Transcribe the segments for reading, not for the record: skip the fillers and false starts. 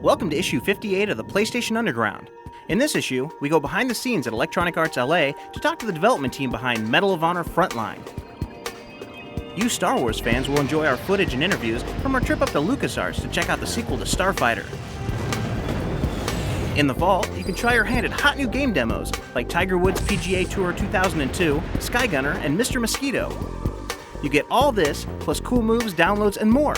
Welcome to issue 58 of the PlayStation Underground. In this issue, we go behind the scenes at Electronic Arts LA to talk to the development team behind Medal of Honor Frontline. You Star Wars fans will enjoy our footage and interviews from our trip up to LucasArts to check out the sequel to Starfighter. In the fall, you can try your hand at hot new game demos like Tiger Woods PGA Tour 2002, Skygunner, and Mr. Mosquito. You get all this, plus cool moves, downloads, and more.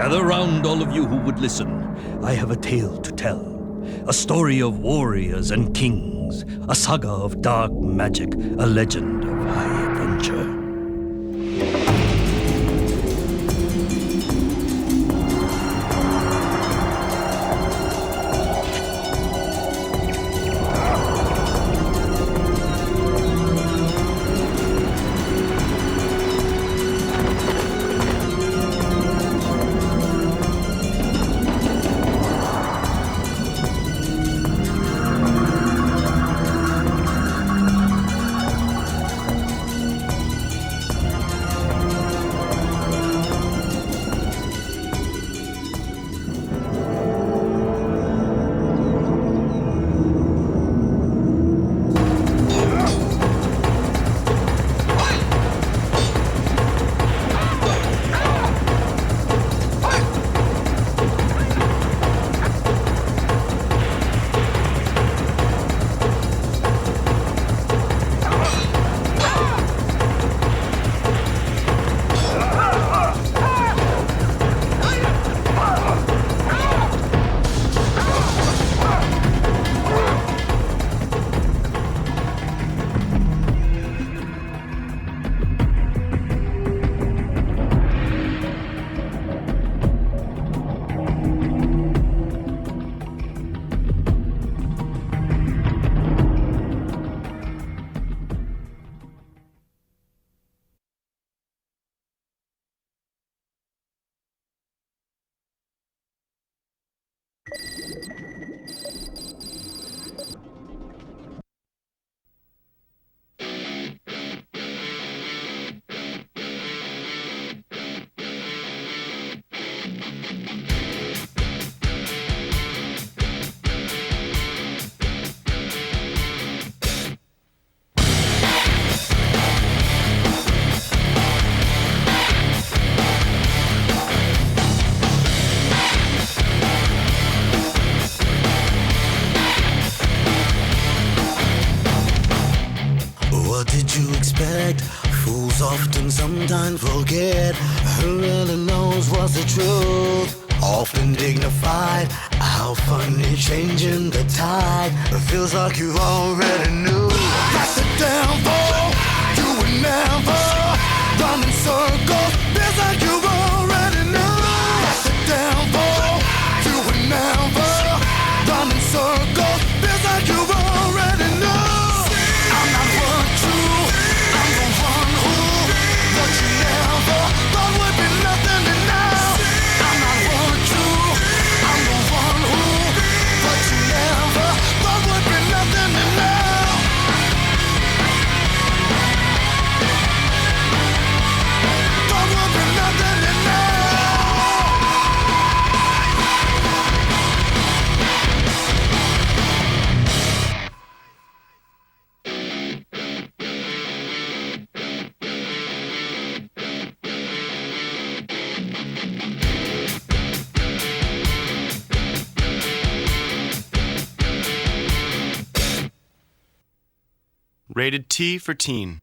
Gather round, all of you who would listen. I have a tale to tell. A story of warriors and kings. A saga of dark magic. A legend of high adventure. often sometimes forget who really knows what's the truth. Often dignified, how funny changing the tide. It feels like you already knew. That's the devil, you would never run in circles. Feels like you already knew. That's the devil, you would never run in circles. Feels like you already knew. I'm not what you, I'm the one who, what you never thought would be nothing to know. I'm not what you, I'm the one who, what you never thought would be nothing to know. Thought would be nothing to know. Rated T for teen.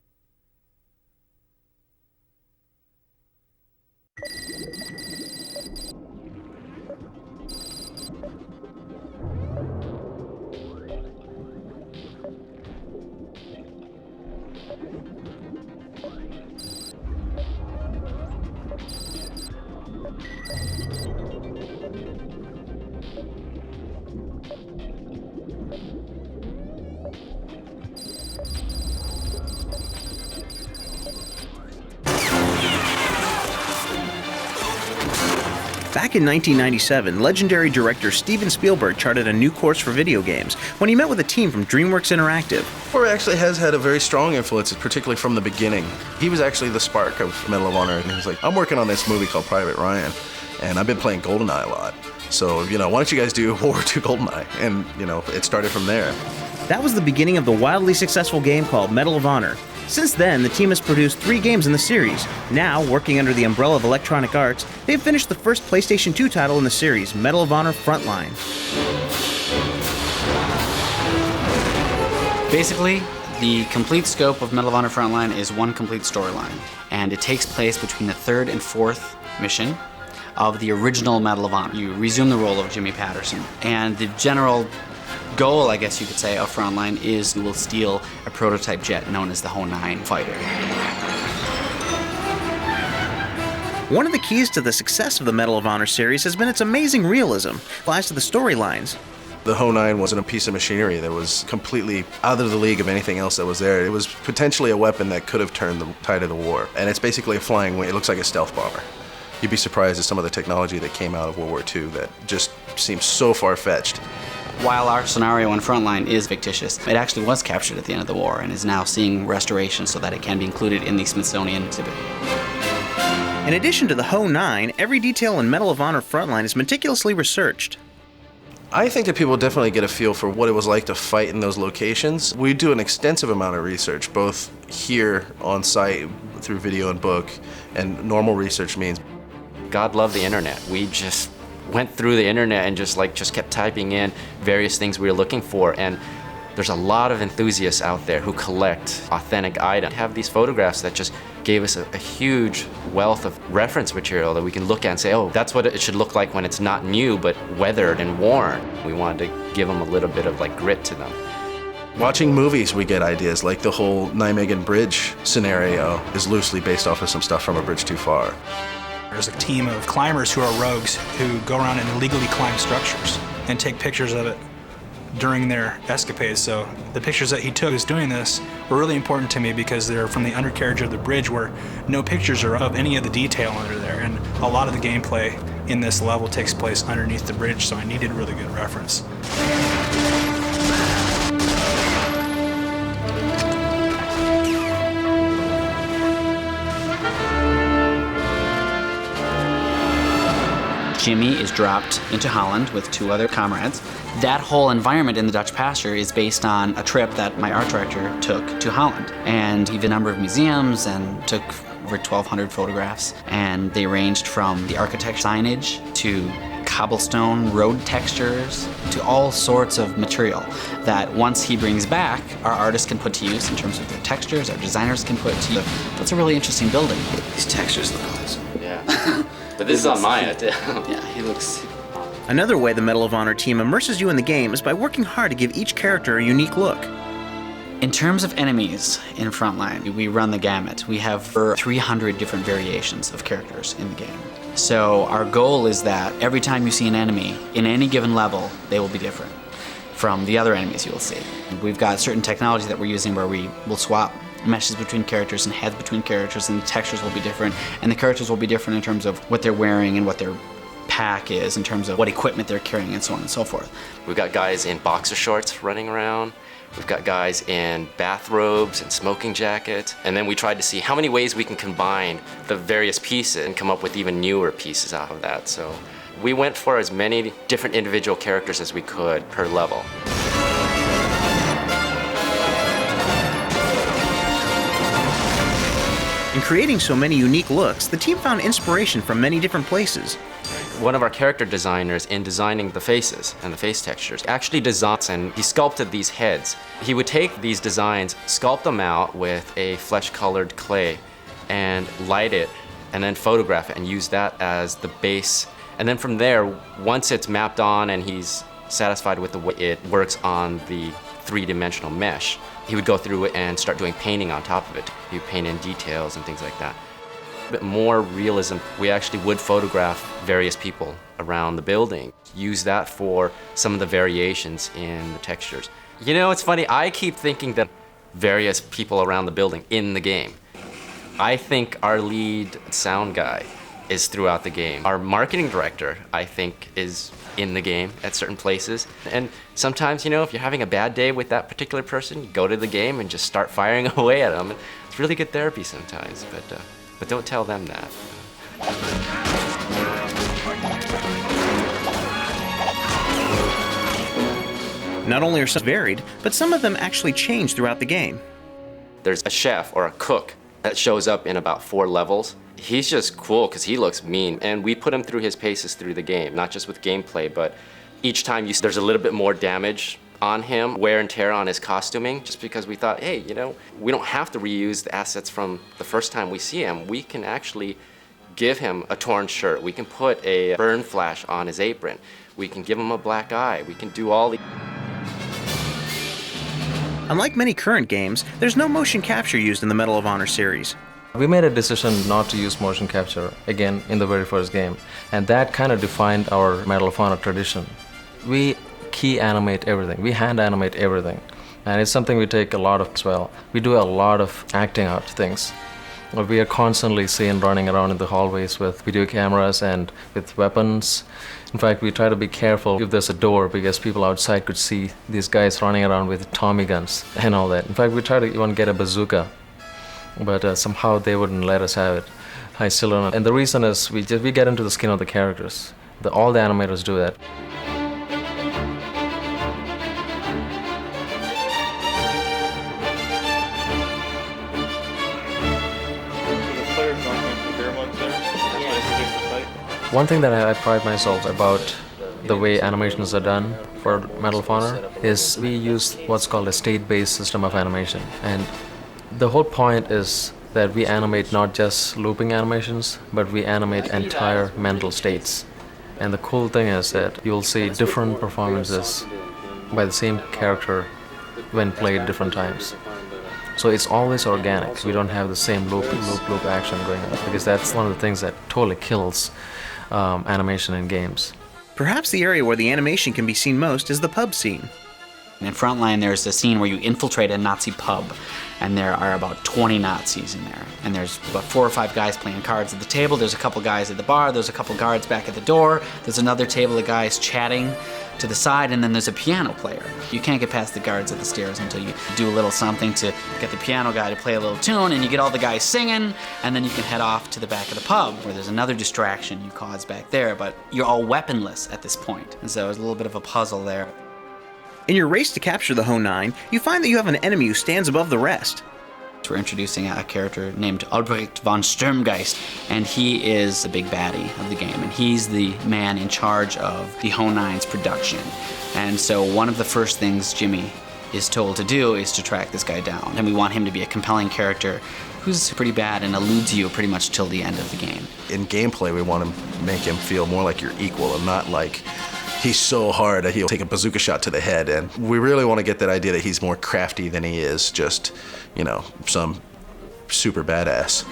Back in 1997, legendary director Steven Spielberg charted a new course for video games when he met with a team from DreamWorks Interactive. Roy actually has had a very strong influence, particularly from the beginning. He was actually the spark of Medal of Honor, and he was like, I'm working on this movie called Private Ryan, and I've been playing GoldenEye a lot. So, why don't you guys do World War II GoldenEye? And, it started from there. That was the beginning of the wildly successful game called Medal of Honor. Since then, the team has produced 3 games in the series. Now, working under the umbrella of Electronic Arts, they've finished the first PlayStation 2 title in the series, Medal of Honor Frontline. Basically, the complete scope of Medal of Honor Frontline is one complete storyline, and it takes place between the 3rd and 4th mission of the original Medal of Honor. You resume the role of Jimmy Patterson, and the general goal, I guess you could say, of Frontline is you will steal a prototype jet known as the Ho-9 fighter. One of the keys to the success of the Medal of Honor series has been its amazing realism, applies to the storylines. The Ho-9 wasn't a piece of machinery that was completely out of the league of anything else that was there. It was potentially a weapon that could have turned the tide of the war. And it's basically a flying wing. It looks like a stealth bomber. You'd be surprised at some of the technology that came out of World War II that just seems so far-fetched. While our scenario in Frontline is fictitious, it actually was captured at the end of the war and is now seeing restoration so that it can be included in the Smithsonian exhibit. In addition to the Ho-9, every detail in Medal of Honor Frontline is meticulously researched. I think that people definitely get a feel for what it was like to fight in those locations. We do an extensive amount of research, both here on site through video and book, and normal research means. God loved the internet. We just went through the internet and just kept typing in various things we were looking for, and there's a lot of enthusiasts out there who collect authentic items. Have these photographs that just gave us a huge wealth of reference material that we can look at and say, oh, that's what it should look like when it's not new but weathered and worn. We wanted to give them a little bit of grit to them. Watching movies, we get ideas, like the whole Nijmegen Bridge scenario is loosely based off of some stuff from A Bridge Too Far. There's a team of climbers who are rogues who go around and illegally climb structures and take pictures of it during their escapades. So the pictures that he took as doing this were really important to me because they're from the undercarriage of the bridge where no pictures are of any of the detail under there. And a lot of the gameplay in this level takes place underneath the bridge, so I needed really good reference. Jimmy is dropped into Holland with 2 other comrades. That whole environment in the Dutch pasture is based on a trip that my art director took to Holland. And he did a number of museums and took over 1,200 photographs. And they ranged from the architecture signage to cobblestone road textures to all sorts of material that once he brings back, our artists can put to use in terms of their textures, our designers can put to use. That's a really interesting building. These textures look awesome. Yeah. But this is on Maya, too. Yeah, he looks... Another way the Medal of Honor team immerses you in the game is by working hard to give each character a unique look. In terms of enemies in Frontline, we run the gamut. We have 300 different variations of characters in the game. So our goal is that every time you see an enemy, in any given level, they will be different from the other enemies you will see. We've got certain technology that we're using where we will swap meshes between characters and heads between characters, and the textures will be different, and the characters will be different in terms of what they're wearing and what their pack is, in terms of what equipment they're carrying, and so on and so forth. We've got guys in boxer shorts running around. We've got guys in bathrobes and smoking jackets. And then we tried to see how many ways we can combine the various pieces and come up with even newer pieces out of that. So we went for as many different individual characters as we could per level. In creating so many unique looks, the team found inspiration from many different places. One of our character designers, in designing the faces and the face textures, actually designed and he sculpted these heads. He would take these designs, sculpt them out with a flesh-colored clay, and light it, and then photograph it and use that as the base. And then from there, once it's mapped on and he's satisfied with the way it works on the three-dimensional mesh, he would go through it and start doing painting on top of it. He would paint in details and things like that. A bit more realism, we actually would photograph various people around the building. Use that for some of the variations in the textures. You know, it's funny, I keep thinking that various people around the building in the game. I think our lead sound guy is throughout the game. Our marketing director, I think, is in the game at certain places. And sometimes, you know, if you're having a bad day with that particular person, you go to the game and just start firing away at them. It's really good therapy sometimes, but don't tell them that. Not only are some varied, but some of them actually change throughout the game. There's a chef or a cook that shows up in about 4 levels. He's just cool because he looks mean, and we put him through his paces through the game, not just with gameplay, but each time there's a little bit more damage on him, wear and tear on his costuming, just because we thought, hey, you know, we don't have to reuse the assets from the first time we see him. We can actually give him a torn shirt. We can put a burn flash on his apron. We can give him a black eye. We can do all the... Unlike many current games, there's no motion capture used in the Medal of Honor series. We made a decision not to use motion capture, again, in the very first game, and that kind of defined our Medal of Honor tradition. We key animate everything, we hand animate everything, and it's something we take a lot of as well. We do a lot of acting out things. We are constantly seen running around in the hallways with video cameras and with weapons. In fact, we try to be careful if there's a door because people outside could see these guys running around with Tommy guns and all that. In fact, we try to even get a bazooka, but somehow they wouldn't let us have it. I still don't know. And the reason is we get into the skin of the characters. All the animators do that. One thing that I pride myself about the way animations are done for Medal of Honor is we use what's called a state-based system of animation. And the whole point is that we animate not just looping animations, but we animate entire mental states. And the cool thing is that you'll see different performances by the same character when played different times. So it's always organic. We don't have the same loop action going on, because that's one of the things that totally kills animation in games. Perhaps the area where the animation can be seen most is the pub scene. In Frontline, there's a scene where you infiltrate a Nazi pub, and there are about 20 Nazis in there. And there's about 4 or 5 guys playing cards at the table. There's a couple guys at the bar. There's a couple guards back at the door. There's another table of guys chatting to the side, and then there's a piano player. You can't get past the guards at the stairs until you do a little something to get the piano guy to play a little tune, and you get all the guys singing, and then you can head off to the back of the pub where there's another distraction you cause back there, but you're all weaponless at this point. And so there's a little bit of a puzzle there. In your race to capture the Ho-9, you find that you have an enemy who stands above the rest. we're introducing a character named Albrecht von Sturmgeist, and he is the big baddie of the game, and he's the man in charge of the Ho9's production. And so one of the first things Jimmy is told to do is to track this guy down, and we want him to be a compelling character who's pretty bad and eludes you pretty much till the end of the game. In gameplay, we want to make him feel more like your equal and not like he's so hard that he'll take a bazooka shot to the head. And we really want to get that idea that he's more crafty than he is just, you know, some super badass.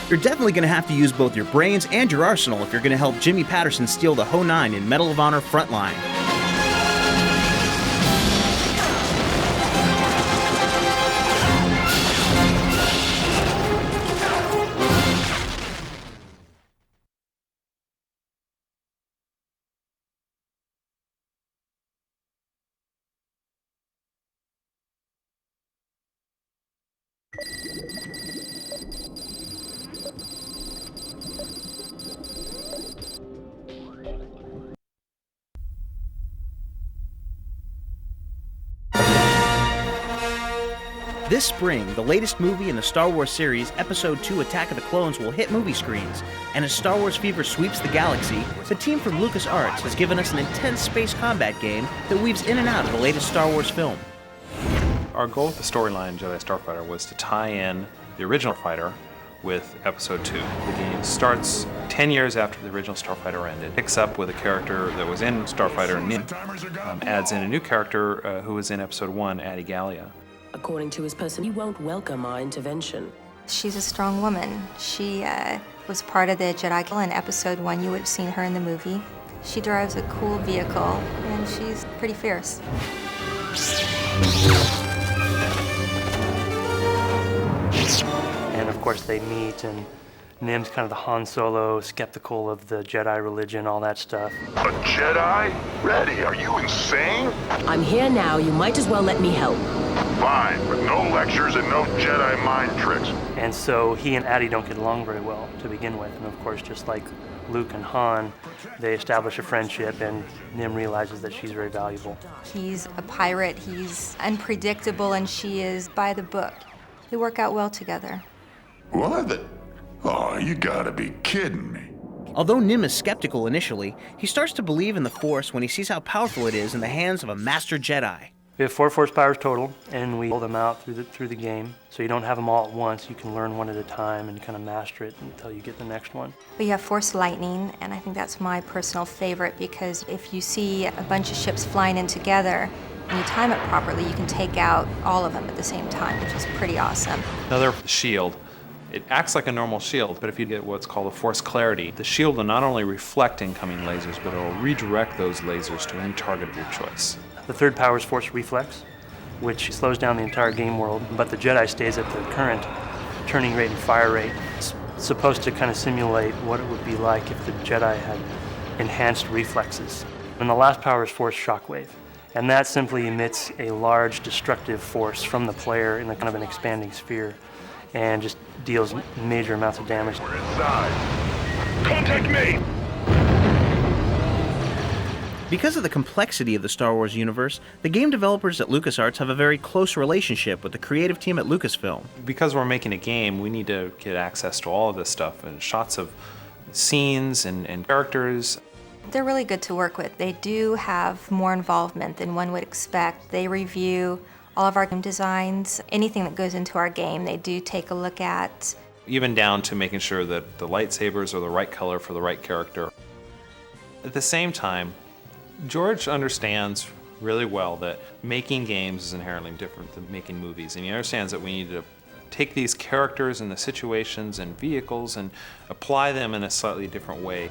You're definitely going to have to use both your brains and your arsenal if you're going to help Jimmy Patterson steal the Ho9 in Medal of Honor Frontline. This spring, the latest movie in the Star Wars series, Episode 2 Attack of the Clones, will hit movie screens. And as Star Wars fever sweeps the galaxy, the team from LucasArts has given us an intense space combat game that weaves in and out of the latest Star Wars film. Our goal with the storyline Jedi Starfighter was to tie in the original fighter with Episode 2. The game starts 10 years after the original Starfighter ended, picks up with a character that was in Starfighter, Nim, adds in a new character who was in Episode 1, Adi Gallia. According to his person, he won't welcome our intervention. She's a strong woman. She was part of the Jedi in Episode 1. You would have seen her in the movie. She drives a cool vehicle, and she's pretty fierce. And of course they meet, and Nim's kind of the Han Solo, skeptical of the Jedi religion, all that stuff. A Jedi? Reddy, are you insane? I'm here now. You might as well let me help. Fine, but no lectures and no Jedi mind tricks. And so he and Adi don't get along very well to begin with. And of course, just like Luke and Han, they establish a friendship, and Nim realizes that she's very valuable. He's a pirate, he's unpredictable, and she is by the book. They work out well together. What? Oh, you gotta be kidding me. Although Nim is skeptical initially, he starts to believe in the Force when he sees how powerful it is in the hands of a Master Jedi. We have 4 Force powers total, and we roll them out through the game. So you don't have them all at once. You can learn one at a time and kind of master it until you get the next one. We have Force Lightning, and I think that's my personal favorite, because if you see a bunch of ships flying in together and you time it properly, you can take out all of them at the same time, which is pretty awesome. Another shield. It acts like a normal shield, but if you get what's called a Force Clarity, the shield will not only reflect incoming lasers, but it will redirect those lasers to any target of your choice. The third power is Force Reflex, which slows down the entire game world, but the Jedi stays at the current turning rate and fire rate. It's supposed to kind of simulate what it would be like if the Jedi had enhanced reflexes. And the last power is Force Shockwave, and that simply emits a large destructive force from the player in a kind of an expanding sphere, and just deals major amounts of damage. We're inside. Contact me! Because of the complexity of the Star Wars universe, the game developers at LucasArts have a very close relationship with the creative team at Lucasfilm. Because we're making a game, we need to get access to all of this stuff and shots of scenes and characters. They're really good to work with. They do have more involvement than one would expect. They review all of our game designs, anything that goes into our game, they do take a look at. Even down to making sure that the lightsabers are the right color for the right character. At the same time, George understands really well that making games is inherently different than making movies, and he understands that we need to take these characters and the situations and vehicles and apply them in a slightly different way.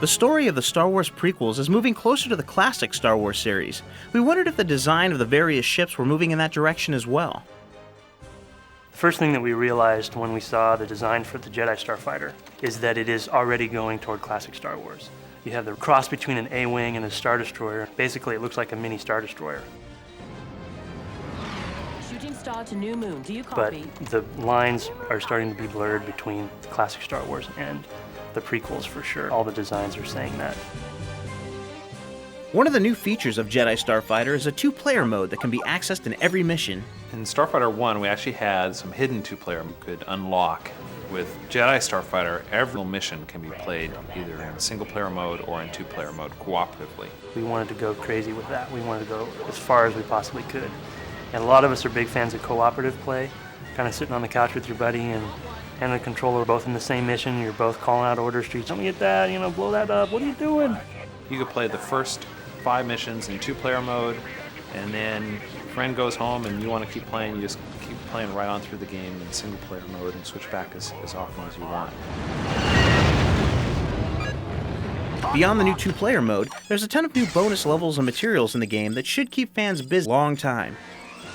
The story of the Star Wars prequels is moving closer to the classic Star Wars series. We wondered if the design of the various ships were moving in that direction as well. The first thing that we realized when we saw the design for the Jedi Starfighter is that it is already going toward classic Star Wars. You have the cross between an A-Wing and a Star Destroyer. Basically, it looks like a mini Star Destroyer. Shooting star to new moon. Do you copy? But the lines are starting to be blurred between classic Star Wars and the prequels for sure. All the designs are saying that. One of the new features of Jedi Starfighter is a 2-player mode that can be accessed in every mission. In Starfighter 1, we actually had some hidden 2-player you could unlock. With Jedi Starfighter, every mission can be played either in single-player mode or in 2-player mode cooperatively. We wanted to go crazy with that. We wanted to go as far as we possibly could. And a lot of us are big fans of cooperative play, kind of sitting on the couch with your buddy and the controller both in the same mission. You're both calling out orders, streets, don't get that, blow that up, what are you doing? You could play the first 5 missions in 2-player mode, and then your friend goes home and you want to keep playing, you just keep playing right on through the game in single-player mode and switch back as often as you want. Beyond the new 2-player mode, there's a ton of new bonus levels and materials in the game that should keep fans busy a long time.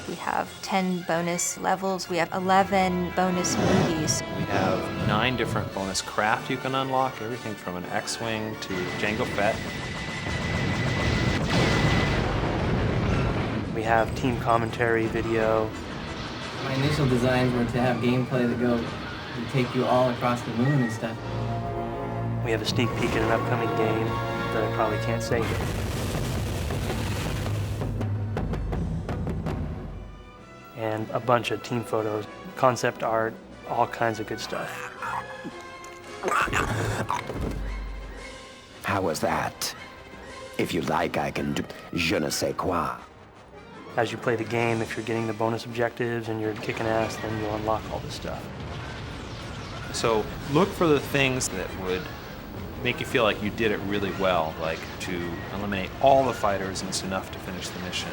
We have 10 bonus levels. We have 11 bonus movies. We have 9 different bonus craft you can unlock, everything from an X-Wing to Jango Fett. We have team commentary video. My initial designs were to have gameplay that go and take you all across the moon and stuff. We have a sneak peek at an upcoming game that I probably can't say here. And a bunch of team photos, concept art, all kinds of good stuff. How was that? If you like, I can do je ne sais quoi. As you play the game, if you're getting the bonus objectives and you're kicking ass, then you'll unlock all this stuff. So look for the things that would make you feel like you did it really well, like to eliminate all the fighters and it's enough to finish the mission.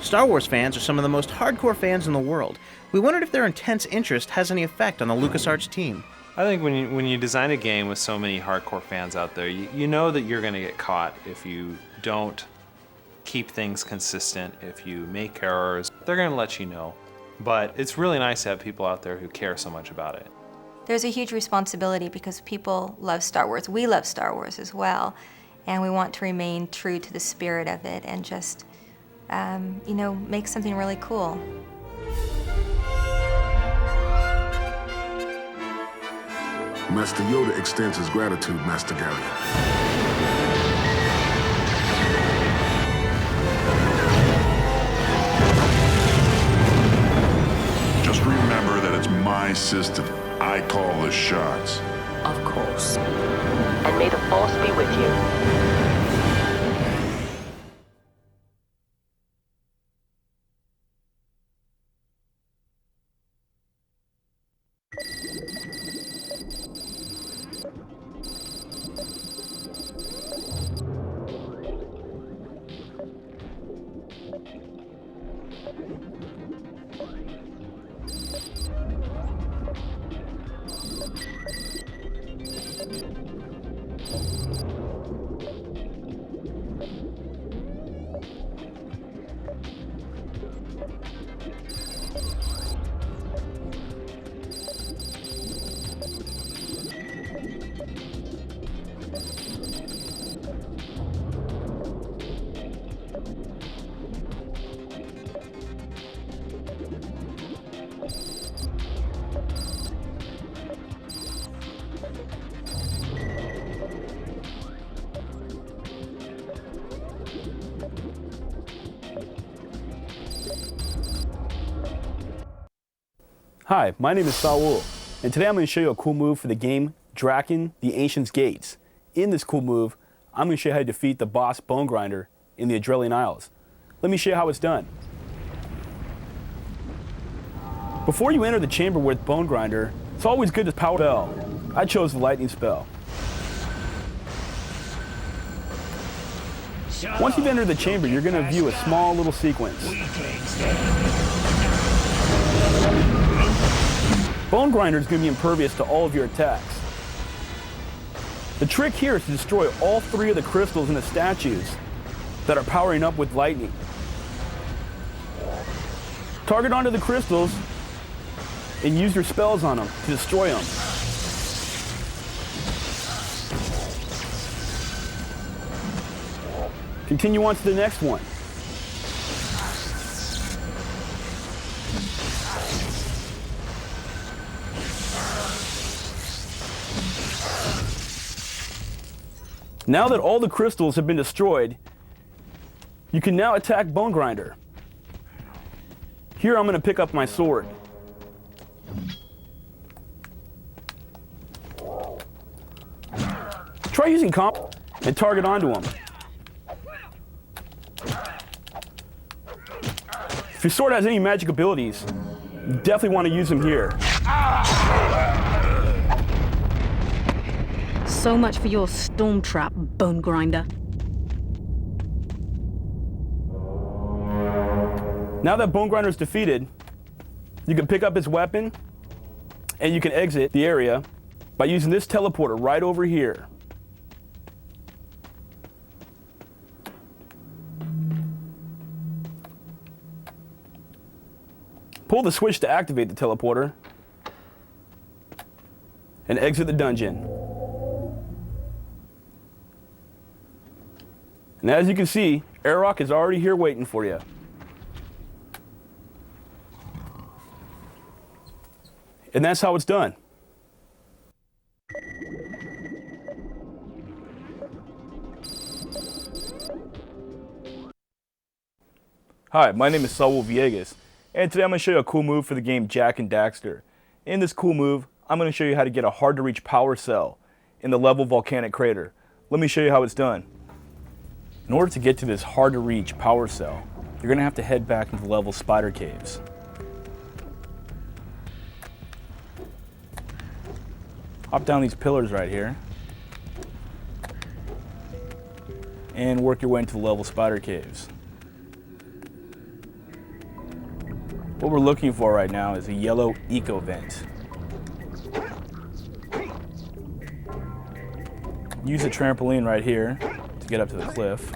Star Wars fans are some of the most hardcore fans in the world. We wondered if their intense interest has any effect on the LucasArts team. I think when you design a game with so many hardcore fans out there, you know that you're going to get caught if you don't keep things consistent, if you make errors. They're going to let you know. But it's really nice to have people out there who care so much about it. There's a huge responsibility because people love Star Wars. We love Star Wars as well. And we want to remain true to the spirit of it and just make something really cool. Master Yoda extends his gratitude, Master Gallion. Just remember that it's my system. I call the shots. Of course. And may the Force be with you. Hi, my name is Saul, and today I'm going to show you a cool move for the game Draken, the Ancient's Gates. In this cool move, I'm going to show you how to defeat the boss Bone Grinder in the Adrelian Isles. Let me show you how it's done. Before you enter the chamber with Bone Grinder, it's always good to power spell. I chose the lightning spell. Once you've entered the chamber, you're going to view a small little sequence. Bone Grinder is going to be impervious to all of your attacks. The trick here is to destroy all 3 of the crystals in the statues that are powering up with lightning. Target onto the crystals and use your spells on them to destroy them. Continue on to the next one. Now that all the crystals have been destroyed, you can now attack Bone Grinder. Here I'm going to pick up my sword. Try using comp and target onto him. If your sword has any magic abilities, you definitely want to use them here. So much for your storm trap, Bone Grinder. Now that Bone Grinder is defeated, you can pick up his weapon and you can exit the area by using this teleporter right over here. Pull the switch to activate the teleporter and exit the dungeon. And as you can see, Airrock is already here waiting for you. And that's how it's done. Hi, my name is Saul Villegas, and today I'm going to show you a cool move for the game Jak and Daxter. In this cool move, I'm going to show you how to get a hard-to-reach power cell in the level Volcanic Crater. Let me show you how it's done. In order to get to this hard-to-reach power cell, you're going to have to head back into the level Spider Caves. Hop down these pillars right here and work your way into the level Spider Caves. What we're looking for right now is a yellow eco vent. Use a trampoline right here to get up to the cliff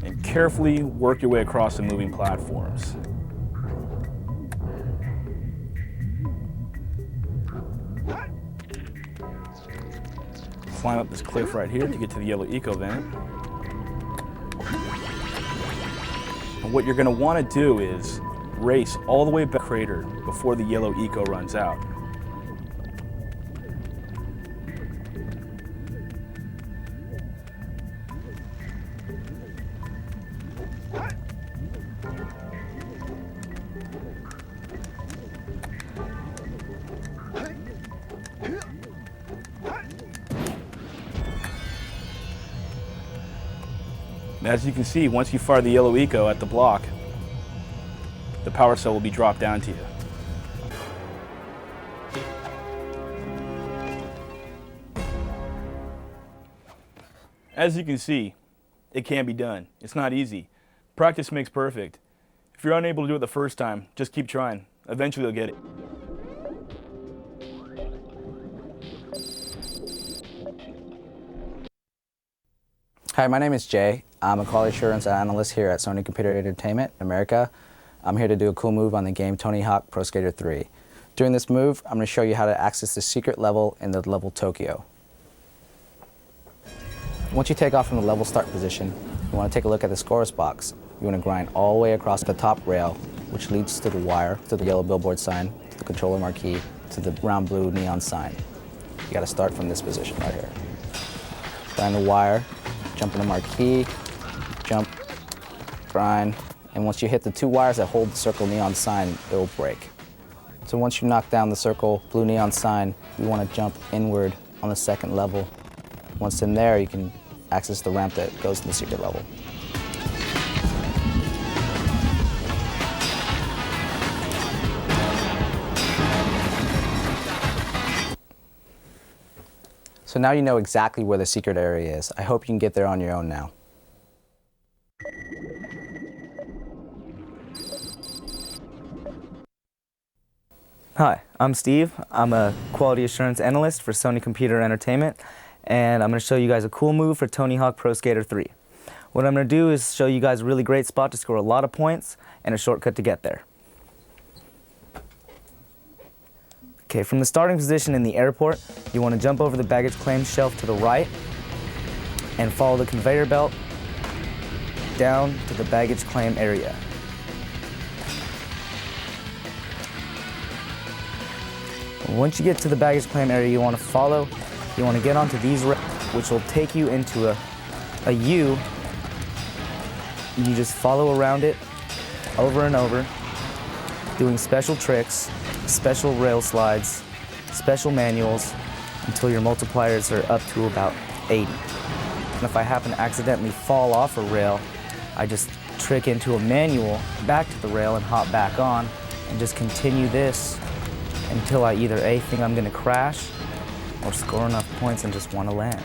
and carefully work your way across the moving platforms. Climb up this cliff right here to get to the yellow eco vent. And what you're going to want to do is race all the way back to the crater before the yellow eco runs out. As you can see, once you fire the yellow eco at the block, the power cell will be dropped down to you. As you can see, it can be done. It's not easy. Practice makes perfect. If you're unable to do it the first time, just keep trying. Eventually you'll get it. Hi, my name is Jay. I'm a quality assurance analyst here at Sony Computer Entertainment America. I'm here to do a cool move on the game Tony Hawk Pro Skater 3. During this move, I'm going to show you how to access the secret level in the level Tokyo. Once you take off from the level start position, you want to take a look at the scores box. You want to grind all the way across the top rail, which leads to the wire, to the yellow billboard sign, to the controller marquee, to the round blue neon sign. You got to start from this position right here. Grind the wire, jump in the marquee, jump, grind, and once you hit the two wires that hold the circle neon sign, it will break. So once you knock down the circle blue neon sign, you want to jump inward on the second level. Once in there, you can access the ramp that goes to the secret level. So now you know exactly where the secret area is. I hope you can get there on your own now. Hi, I'm Steve. I'm a quality assurance analyst for Sony Computer Entertainment, and I'm going to show you guys a cool move for Tony Hawk Pro Skater 3. What I'm going to do is show you guys a really great spot to score a lot of points and a shortcut to get there. Okay, from the starting position in the airport, you want to jump over the baggage claim shelf to the right and follow the conveyor belt down to the baggage claim area. Once you get to the baggage claim area, you want to follow You want to get onto these rails, which will take you into a U. You just follow around it over and over, doing special tricks, special rail slides, special manuals, until your multipliers are up to about 80. And if I happen to accidentally fall off a rail, I just trick into a manual back to the rail and hop back on and just continue this until I either A, think I'm gonna crash, or score enough points and just want to land.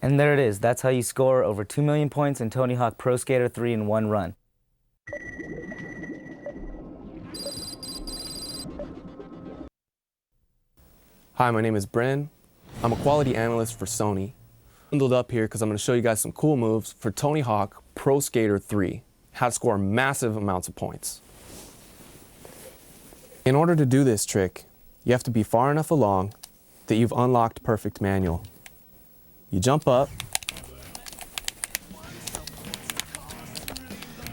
And there it is. That's how you score over 2 million points in Tony Hawk Pro Skater 3 in one run. Hi, my name is Bryn. I'm a quality analyst for Sony. Bundled up here because I'm going to show you guys some cool moves for Tony Hawk Pro Skater 3, how to score massive amounts of points. In order to do this trick, you have to be far enough along that you've unlocked perfect manual. You jump up,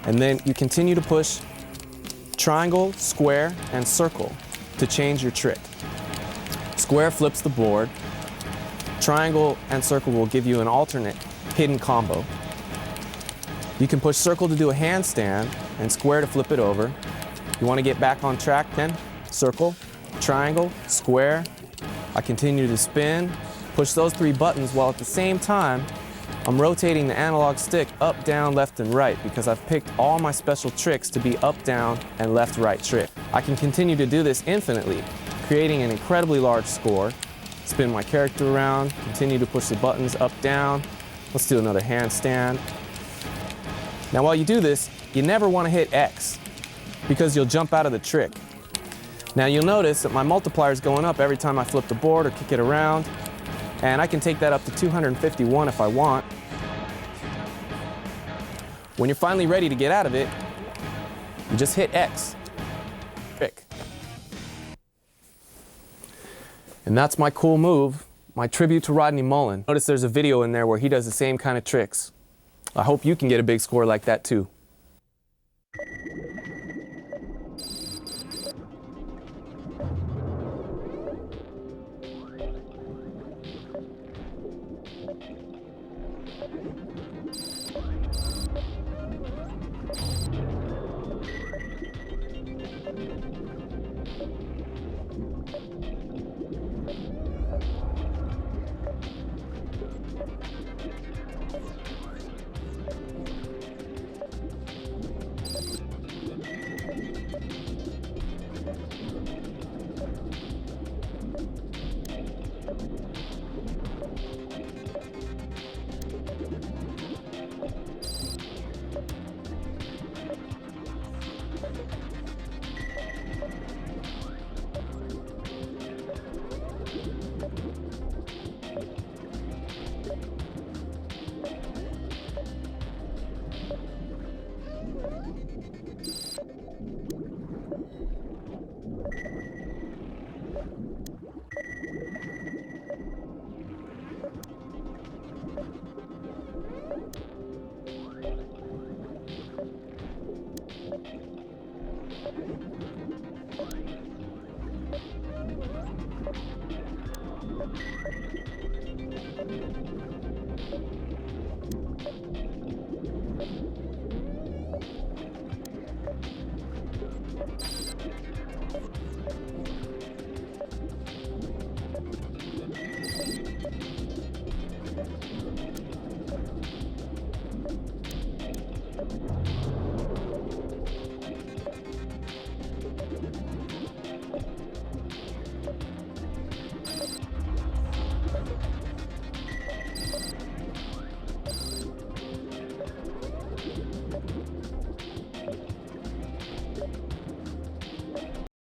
and then you continue to push triangle, square, and circle to change your trick. Square flips the board, triangle and circle will give you an alternate hidden combo. You can push circle to do a handstand and square to flip it over. You want to get back on track then? Circle, triangle, square. I continue to spin, push those 3 buttons while at the same time I'm rotating the analog stick up, down, left, and right because I've picked all my special tricks to be up, down, and left, right trick. I can continue to do this infinitely, creating an incredibly large score. Spin my character around, continue to push the buttons up, down. Let's do another handstand. Now while you do this, you never want to hit X because you'll jump out of the trick. Now you'll notice that my multiplier is going up every time I flip the board or kick it around, and I can take that up to 251 if I want. When you're finally ready to get out of it, you just hit X. Trick. And that's my cool move, my tribute to Rodney Mullen. Notice there's a video in there where he does the same kind of tricks. I hope you can get a big score like that too.